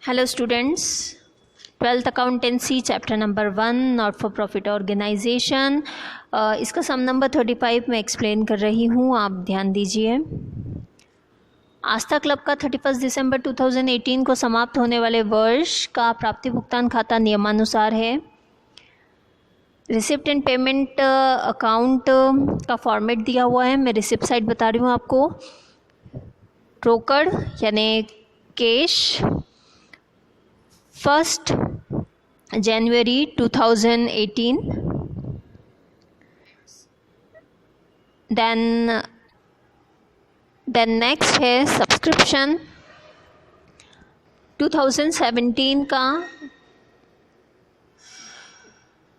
Hello students, 12th accountancy chapter number 1 not for profit organisation. इसका sum number 35 मैं explain कर रही हूँ, आप ध्यान दीजिए। आस्था क्लब का 31 दिसंबर 2018 को समाप्त होने वाले वर्ष का प्राप्ति भुगतान खाता नियमानुसार है। रिसिप्ट एंड पेमेंट अकाउंट का फॉर्मेट दिया हुआ है, मैं रिसिप्ट साइड बता रही हूँ आपको। रोकड़ यानी कैश 1 जनवरी 2018, देन नेक्स्ट है सब्सक्रिप्शन 2017 का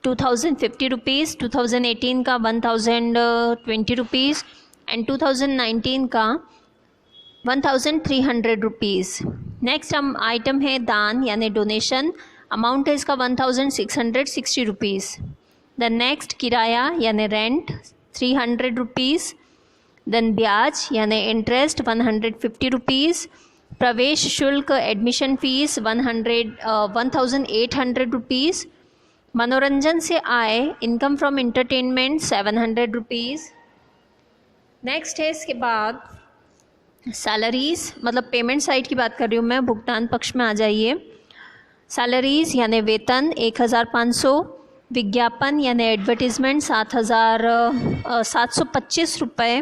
2050 रुपीज़, 2018 का 1020 रुपीज़ एंड 2019 का 1300 रुपीज़। नेक्स्ट हम आइटम है दान यानी डोनेशन, अमाउंट है इसका 1660 रुपीज़। देन नेक्स्ट किराया यानी रेंट 300 रुपीज़। देन ब्याज यानी इंटरेस्ट 150 रुपीज़। प्रवेश शुल्क एडमिशन फीस 1800 रुपीज़। मनोरंजन से आय income from entertainment 700 rupees. Next है इसके बाद सैलरीज़, मतलब पेमेंट साइड की बात कर रही हूँ मैं, भुगतान पक्ष में आ जाइए। सैलरीज़ यानी वेतन 1500, विज्ञापन यानी एडवर्टीज़मेंट 725 रुपये।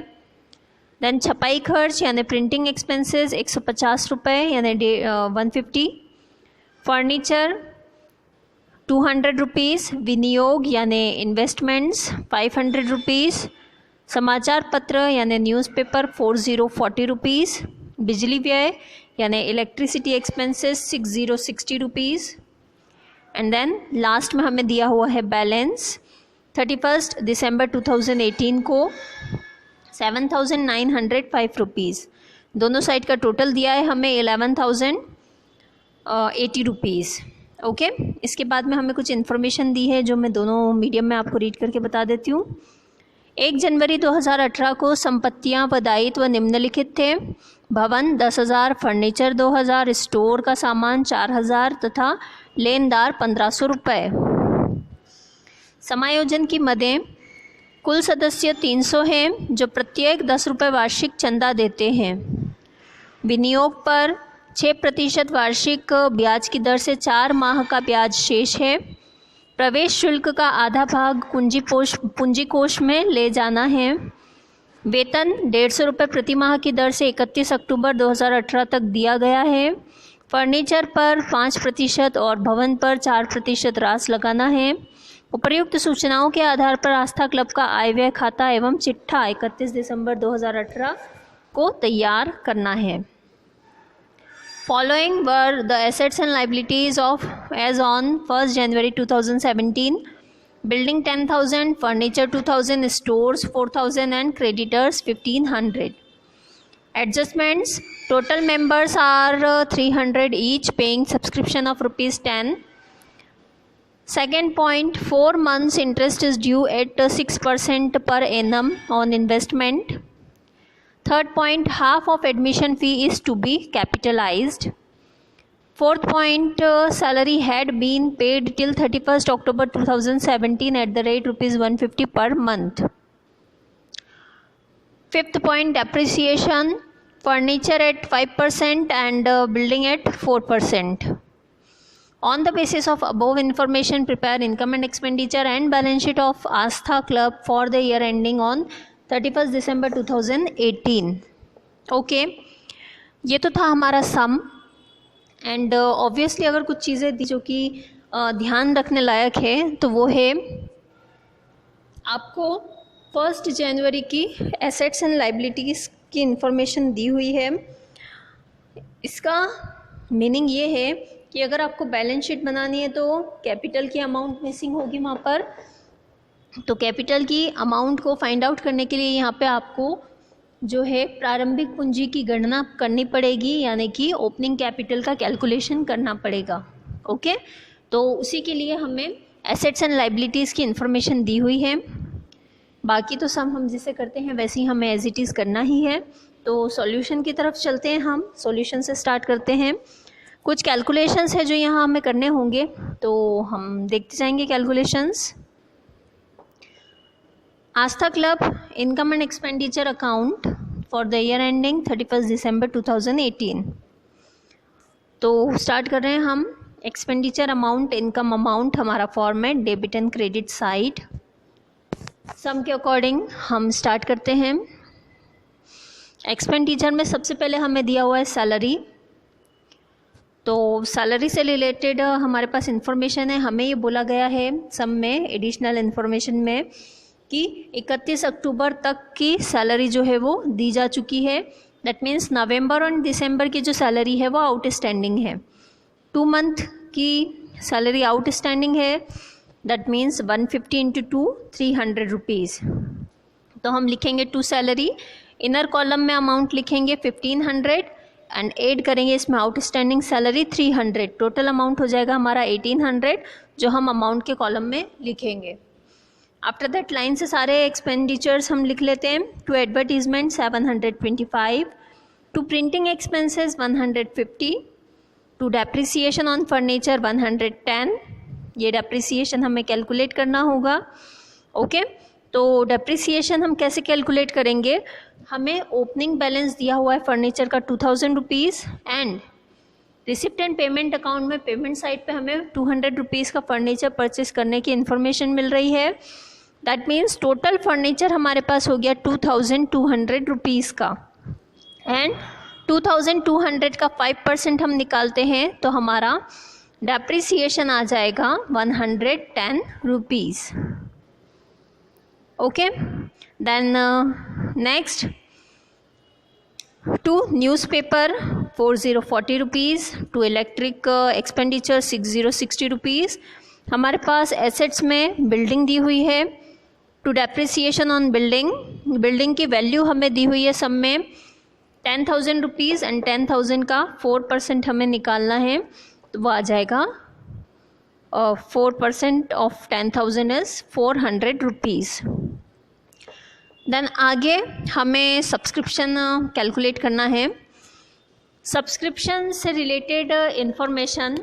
देन छपाई खर्च यानी प्रिंटिंग एक्सपेंसेस 150 रुपये यानी 150। Furniture 200 rupees. विनियोग यानी इन्वेस्टमेंट्स 500 रुपीज़। समाचार पत्र यानी न्यूज़पेपर 40 रुपीज़। बिजली व्यय यानी electricity expenses 60 rupees. And then last में हमें दिया हुआ है बैलेंस 31 दिसंबर 2018 को 7905 रुपीज़। दोनों साइड का टोटल दिया है हमें 11,080 रुपीज़। ओके, इसके बाद में हमें कुछ इन्फॉर्मेशन दी है जो मैं दोनों मीडियम में आपको रीड करके बता देती हूँ। 1 जनवरी 2018 को संपत्तियां व दायित्व निम्नलिखित थे: भवन 10,000, फर्नीचर 2,000, स्टोर का सामान 4,000 तथा लेनदार 1,500 रुपये। समायोजन की मदें: कुल सदस्य 300 हैं जो प्रत्येक 10 रुपये वार्षिक चंदा देते हैं। विनियोग पर 6% वार्षिक ब्याज की दर से 4 माह का ब्याज शेष है। प्रवेश शुल्क का आधा भाग पूंजी कोष में ले जाना है। वेतन 150 रुपये प्रति माह की दर से 31 अक्टूबर 2018 तक दिया गया है। फर्नीचर पर 5% और भवन पर 4% राशि लगाना है। उपर्युक्त सूचनाओं के आधार पर आस्था क्लब का आय व्यय खाता एवं चिट्ठा 31 दिसंबर 2018 को तैयार करना है। Following were the assets and liabilities of as on 1st January 2017: building 10,000, furniture 2,000, stores 4,000 and creditors 1,500. Adjustments: total members are 300 each, paying subscription of ₹10. Second point, 4 months interest is due at 6% per annum on investment. Third point, half of admission fee is to be capitalized. Fourth point, salary had been paid till 31st October 2017 at the rate ₹150 per month. Fifth point, depreciation, furniture at 5% and building at 4%. On the basis of above information, prepare income and expenditure and balance sheet of Astha Club for the year ending on 31 December 2018। Okay, ये तो था हमारा सम। And obviously अगर कुछ चीज़ें जो कि ध्यान रखने लायक है तो वो है आपको 1 जनवरी की एसेट्स एंड लाइबिलिटीज़ की इंफॉर्मेशन दी हुई है। इसका मीनिंग ये है कि अगर आपको बैलेंस शीट बनानी है तो कैपिटल की अमाउंट मिसिंग होगी वहाँ पर, तो कैपिटल की अमाउंट को फाइंड आउट करने के लिए यहाँ पे आपको जो है प्रारंभिक पूंजी की गणना करनी पड़ेगी, यानी कि ओपनिंग कैपिटल का कैलकुलेशन करना पड़ेगा। ओके, तो उसी के लिए हमें एसेट्स एंड लाइबिलिटीज़ की इन्फॉर्मेशन दी हुई है। बाकी तो सब हम जिसे करते हैं वैसे ही हमें एज इट इज़ करना ही है। तो सॉल्यूशन की तरफ चलते हैं, हम सॉल्यूशन से स्टार्ट करते हैं। कुछ कैलकुलेशंस है जो यहाँ हमें करने होंगे, तो हम देखते जाएंगे calculations. Aastha club income and expenditure account for the year ending 31 December 2018। तो स्टार्ट कर रहे हैं हम। एक्सपेंडिचर अमाउंट, इनकम अमाउंट, हमारा format debit and credit side. Sum के अकॉर्डिंग हम स्टार्ट करते हैं। एक्सपेंडिचर में सबसे पहले हमें दिया हुआ है सैलरी। तो सैलरी से रिलेटेड हमारे पास इंफॉर्मेशन है। हमें ये बोला गया है सम में, एडिशनल इंफॉर्मेशन में, कि 31 अक्टूबर तक की सैलरी जो है वो दी जा चुकी है। दैट मीन्स नवंबर और दिसंबर की जो सैलरी है वो आउटस्टैंडिंग है। 2 मंथ की सैलरी आउटस्टैंडिंग है। That means 150 into 2 300 rupees. तो हम लिखेंगे टू सैलरी, इनर कॉलम में अमाउंट लिखेंगे 1500 एंड ऐड करेंगे इसमें आउटस्टैंडिंग सैलरी 300। टोटल अमाउंट हो जाएगा हमारा 1800, जो हम अमाउंट के कॉलम में लिखेंगे। आफ्टर दैट लाइन से सारे एक्सपेंडिचर्स हम लिख लेते हैं। To advertisement 725, to printing expenses 150, to depreciation on furniture 110। ये डेप्रिसिएशन हमें कैलकुलेट करना होगा। ओके, तो डेप्रिसिएशन हम कैसे कैलकुलेट करेंगे? हमें ओपनिंग बैलेंस दिया हुआ है फर्नीचर का 2000 rupees and receipt and payment account में पेमेंट साइड पे हमें 200 रुपीज़ का फर्नीचर परचेस करने की इन्फॉर्मेशन मिल रही है। दैट मीन्स टोटल फर्नीचर हमारे पास हो गया 2200 रुपीज़ का एंड 2200 का 5% हम निकालते हैं तो हमारा डेप्रिसिएशन आ जाएगा 110 rupees. Okay, then next, to newspaper 4040 rupees, to electric expenditure 6060 rupees. हमारे पास एसेट्स में बिल्डिंग दी हुई है। To depreciation on building, building की वैल्यू हमें दी हुई है सब में 10,000 रुपीज़ एंड 10,000 का 4% हमें निकालना है, तो वो आ जाएगा 4% ऑफ 10,000 इज़ 400 रुपीज़। देन आगे हमें सब्सक्रिप्शन कैलकुलेट करना है। सब्सक्रिप्शन से रिलेटेड इंफॉर्मेशन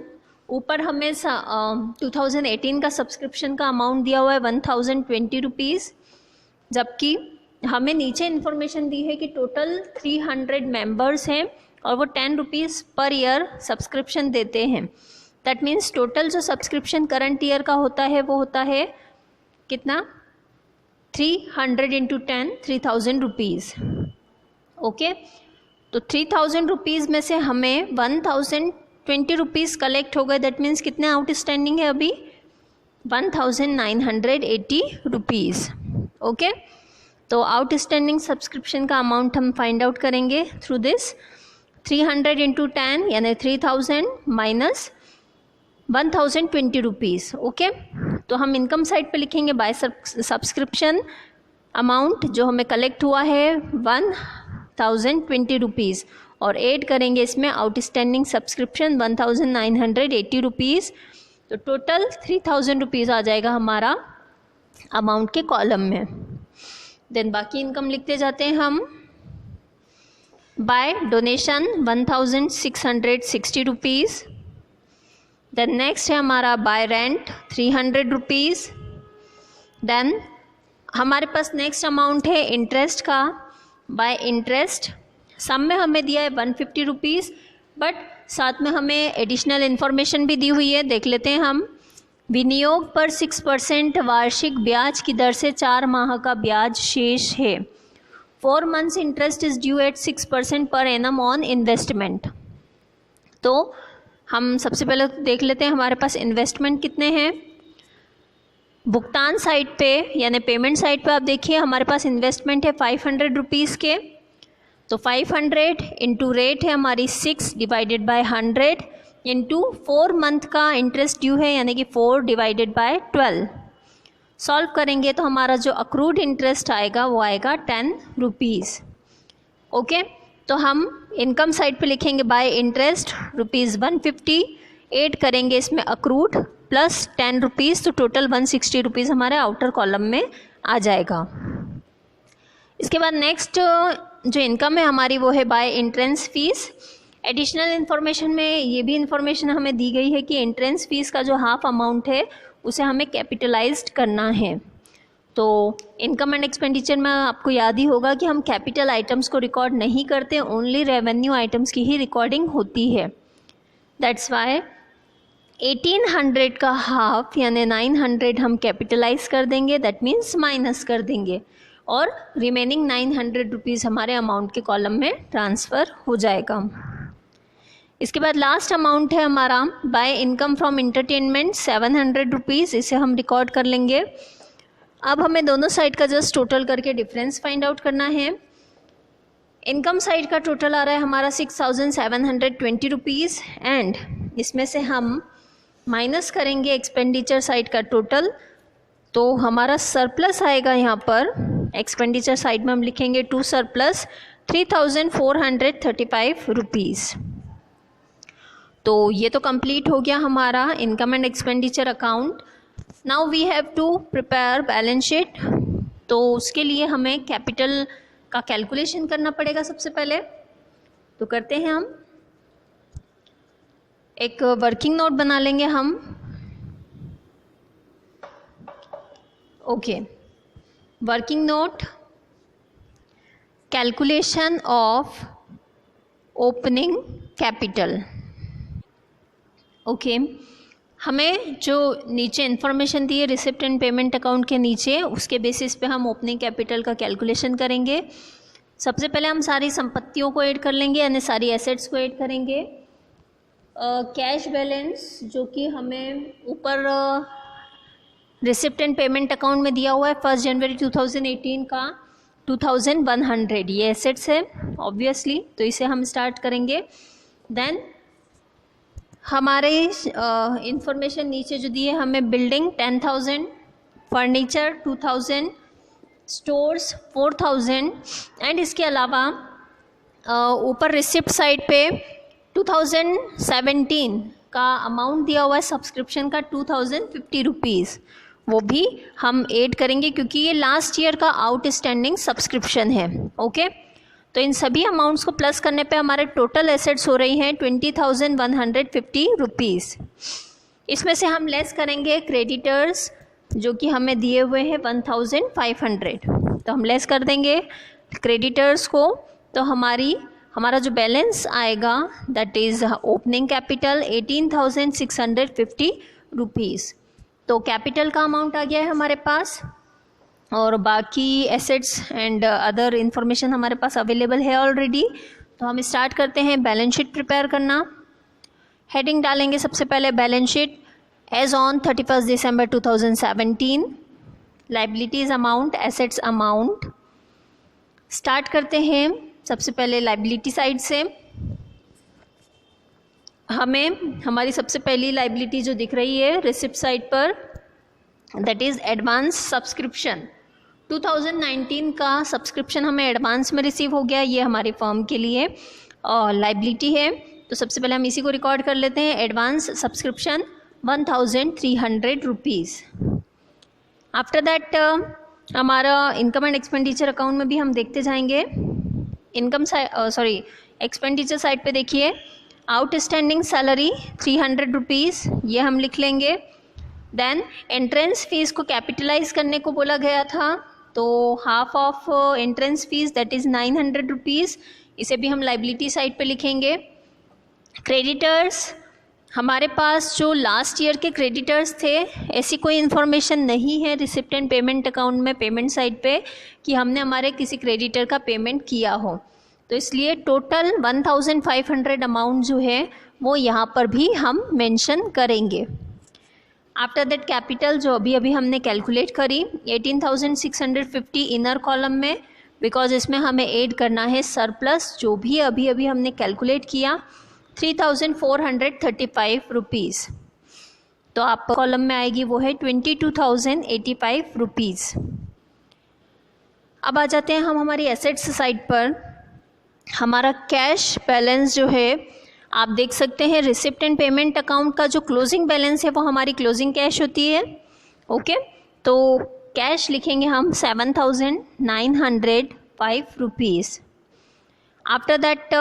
ऊपर हमें 2018 का सब्सक्रिप्शन का अमाउंट दिया हुआ है 1020 रुपीज़, जबकि हमें नीचे इन्फॉर्मेशन दी है कि टोटल 300 मेंबर्स हैं और वो 10 रुपीज़ पर ईयर सब्सक्रिप्शन देते हैं। दैट मीन्स टोटल जो सब्सक्रिप्शन करंट ईयर का होता है वो होता है कितना? 300 इंटू 10 3000 रुपीज़। ओके, तो 3000 रुपीज़ में से हमें 1020 रुपीज़ कलेक्ट हो गए। दैट मीन्स कितने आउटस्टैंडिंग है अभी? 1980 रुपीज़। ओके, तो आउटस्टैंडिंग सब्सक्रिप्शन का अमाउंट हम फाइंड आउट करेंगे थ्रू दिस 300 इंटू 10 यानी 3000 माइनस 1020 रुपीज़। ओके, तो हम इनकम साइड पे लिखेंगे बाय सब्सक्रिप्शन अमाउंट जो हमें कलेक्ट हुआ है 1020 रुपीज़ और ऐड करेंगे इसमें आउटस्टैंडिंग सब्सक्रिप्शन 1980 रुपीज़। तो टोटल 3000 रुपीज़ आ जाएगा हमारा अमाउंट के कॉलम में। देन बाकी इनकम लिखते जाते हैं हम। By donation 1660 rupees. Then next है हमारा बाय रेंट 300 रुपीज़। देन हमारे पास नेक्स्ट अमाउंट है इंटरेस्ट का। बाय इंटरेस्ट सम में हमें दिया है 150 रुपीज़, बट साथ में हमें एडिशनल इन्फॉर्मेशन भी दी हुई है, देख लेते हैं हम। विनियोग पर 6% वार्षिक ब्याज की दर से 4 माह का ब्याज शेष है। 4 months interest is due eight 6% per annum on investment. तो हम सबसे पहले तो देख लेते हैं हमारे पास इन्वेस्टमेंट कितने हैं। भुगतान साइड पे यानी पेमेंट साइड पे आप देखिए हमारे पास इन्वेस्टमेंट है 500 रुपीज़ के। तो 500 इंटू रेट है हमारी 6 डिवाइडेड बाय 100 इंटू 4 मंथ का इंटरेस्ट ड्यू है यानी कि 4 डिवाइडेड बाय 12। सॉल्व करेंगे तो हमारा जो अक्रूड इंटरेस्ट आएगा वो आएगा 10 रुपीज़। ओके, तो हम इनकम साइड पे लिखेंगे बाय इंटरेस्ट ₹150, ऐड करेंगे इसमें अक्रूड प्लस 10 रुपीज़, तो टोटल 160 रुपीज़ हमारे आउटर कॉलम में आ जाएगा। इसके बाद नेक्स्ट जो इनकम है हमारी वो है by entrance fees. Additional information में ये भी इन्फॉर्मेशन हमें दी गई है कि एंट्रेंस फीस का जो हाफ अमाउंट है उसे हमें कैपिटलाइज्ड करना है। तो इनकम एंड एक्सपेंडिचर में आपको याद ही होगा कि हम कैपिटल आइटम्स को रिकॉर्ड नहीं करते, ओनली रेवेन्यू आइटम्स की ही रिकॉर्डिंग होती है। दैट्स वाई 1800 का हाफ यानी 900 हम कैपिटलाइज कर देंगे, दैट मीन्स माइनस कर देंगे, और रिमेनिंग 900 रुपीज़ हमारे अमाउंट के कॉलम में ट्रांसफ़र हो जाएगा। इसके बाद लास्ट अमाउंट है हमारा by income from entertainment 700 rupees, इसे हम रिकॉर्ड कर लेंगे। अब हमें दोनों साइड का जस्ट टोटल करके डिफरेंस फाइंड आउट करना है। इनकम साइड का टोटल आ रहा है हमारा 6720 रुपीज़ एंड इसमें से हम माइनस करेंगे एक्सपेंडिचर साइड का टोटल, तो हमारा सरप्लस आएगा यहाँ पर। एक्सपेंडिचर साइड में हम लिखेंगे टू सरप्लस 3435 रुपीज़। तो ये तो कंप्लीट हो गया हमारा income and expenditure account. Now we have to prepare balance sheet. तो उसके लिए हमें कैपिटल का कैलकुलेशन करना पड़ेगा सबसे पहले। तो करते हैं, हम एक वर्किंग नोट बना लेंगे हम। Okay, working note, calculation of opening capital. Okay, हमें जो नीचे इन्फॉर्मेशन दी है रिसिप्ट एंड पेमेंट अकाउंट के नीचे, उसके बेसिस पे हम ओपनिंग कैपिटल का कैलकुलेशन करेंगे। सबसे पहले हम सारी संपत्तियों को ऐड कर लेंगे यानी सारी एसेट्स को ऐड करेंगे। कैश बैलेंस जो कि हमें ऊपर रिसिप्ट एंड पेमेंट अकाउंट में दिया हुआ है 1 जनवरी 2018 का 2100, ये एसेट्स है ऑब्वियसली, तो इसे हम स्टार्ट करेंगे। देन हमारे इंफॉर्मेशन नीचे जो दी है हमें बिल्डिंग 10,000, फर्नीचर 2000, स्टोर्स 4000 एंड इसके अलावा ऊपर रिसिप्ट साइड पे 2017 का अमाउंट दिया हुआ है सब्सक्रिप्शन का 2050 रुपीज़, वो भी हम ऐड करेंगे क्योंकि ये लास्ट ईयर का आउटस्टैंडिंग सब्सक्रिप्शन है। ओके, तो इन सभी अमाउंट्स को प्लस करने पे हमारे टोटल एसेट्स हो रही हैं 20,150 रुपीज़। इसमें से हम लेस करेंगे क्रेडिटर्स जो कि हमें दिए हुए हैं 1,500, तो हम लेस कर देंगे क्रेडिटर्स को। तो हमारा जो बैलेंस आएगा that is opening capital 18,650 rupees. तो कैपिटल का अमाउंट आ गया है हमारे पास और बाकी एसेट्स एंड अदर इंफॉर्मेशन हमारे पास अवेलेबल है ऑलरेडी। तो हम स्टार्ट करते हैं बैलेंस शीट प्रिपेयर करना। हेडिंग डालेंगे सबसे पहले balance sheet as on 31 December 2017, liabilities amount, assets amount. Start करते हैं सबसे पहले लाइबिलिटी साइड से। हमें हमारी सबसे पहली लाइबिलिटी जो दिख रही है रिसिप्ट साइड पर दैट इज़ एडवांस सब्सक्रिप्शन। 2019 का सब्सक्रिप्शन हमें एडवांस में रिसीव हो गया, ये हमारी फर्म के लिए लाइबिलिटी है। तो सबसे पहले हम इसी को रिकॉर्ड कर लेते हैं, advance subscription 1,300 rupees. After that हमारा इनकम एंड एक्सपेंडिचर अकाउंट में भी हम देखते जाएंगे। एक्सपेंडिचर साइड पे देखिए, आउटस्टैंडिंग सैलरी 300 रुपीज़, ये हम लिख लेंगे। देन एंट्रेंस फीस को कैपिटलाइज करने को बोला गया था, तो half of entrance fees that is 900 rupees, इसे भी हम लाइबिलिटी साइड पे लिखेंगे। क्रेडिटर्स, हमारे पास जो लास्ट ईयर के क्रेडिटर्स थे ऐसी कोई इन्फॉर्मेशन नहीं है रिसिप्ट एंड पेमेंट अकाउंट में पेमेंट साइड पे कि हमने हमारे किसी क्रेडिटर का पेमेंट किया हो, तो इसलिए टोटल 1,500 अमाउंट जो है वो यहाँ पर भी हम मेंशन करेंगे। आफ्टर दैट कैपिटल जो अभी हमने कैलकुलेट करी 18,650 इनर कॉलम में, बिकॉज इसमें हमें ऐड करना है सरप्लस जो भी अभी हमने कैलकुलेट किया 3,435 रुपीज़। तो आप कॉलम में आएगी वो है 22,085 रुपीज़। अब आ जाते हैं हम हमारी एसेट्स साइड पर। हमारा कैश बैलेंस जो है आप देख सकते हैं रिसिप्ट एंड पेमेंट अकाउंट का जो क्लोजिंग बैलेंस है वो हमारी क्लोजिंग कैश होती है। ओके, तो कैश लिखेंगे हम 7,905 rupees. After that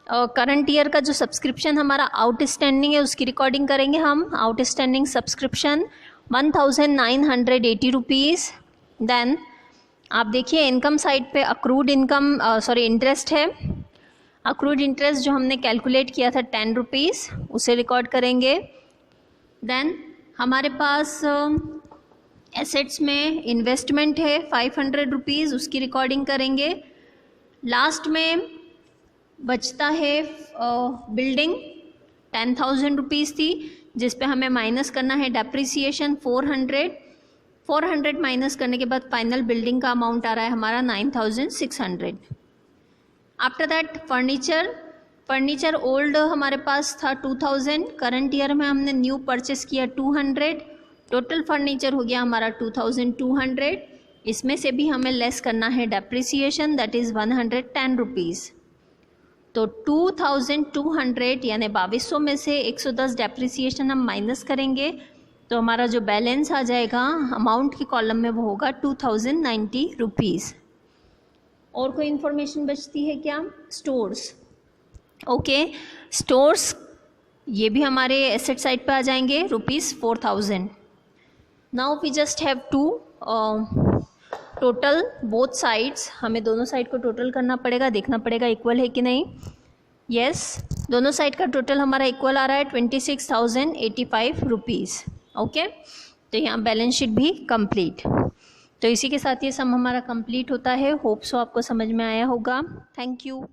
current year का जो सब्सक्रिप्शन हमारा आउटस्टैंडिंग है उसकी रिकॉर्डिंग करेंगे हम। Outstanding subscription 1980 rupees. देन आप देखिए इनकम साइड पे अक्रूड इनकम इंटरेस्ट है। अक्रूड इंटरेस्ट जो हमने कैलकुलेट किया था 10 रुपीज़, उसे रिकॉर्ड करेंगे। देन हमारे पास एसेट्स में इन्वेस्टमेंट है 500 रुपीज़, उसकी रिकॉर्डिंग करेंगे। लास्ट में बचता है बिल्डिंग 10,000 रुपीज़ थी, जिस पे हमें माइनस करना है डेप्रिसिएशन 400 माइनस करने के बाद फाइनल बिल्डिंग का अमाउंट आ रहा है हमारा 9,600। आफ्टर दैट फर्नीचर ओल्ड हमारे पास था 2000, करंट ईयर में हमने न्यू परचेस किया 200, टोटल फर्नीचर हो गया हमारा 2200। इसमें से भी हमें लेस करना है डेप्रिसिएशन, दैट इज़ 110 रुपीज़। तो 2200 यानी 2200 में से 110 डेप्रिसिएशन हम माइनस करेंगे, तो हमारा जो बैलेंस आ जाएगा अमाउंट की कॉलम में वो होगा 2090 रुपीज़। और कोई इन्फॉर्मेशन बचती है क्या? स्टोर्स, ओके, स्टोर्स ये भी हमारे एसेट साइड पे आ जाएंगे ₹4000। Now we just have to total both sides, हमें दोनों साइड को टोटल करना पड़ेगा, देखना पड़ेगा इक्वल है कि नहीं। यस, दोनों साइड का टोटल हमारा इक्वल आ रहा है 26,085 रुपीज़। ओके, तो यहाँ बैलेंस शीट भी कंप्लीट। तो इसी के साथ ये सम हमारा कंप्लीट होता है। होप सो आपको समझ में आया होगा। Thank you.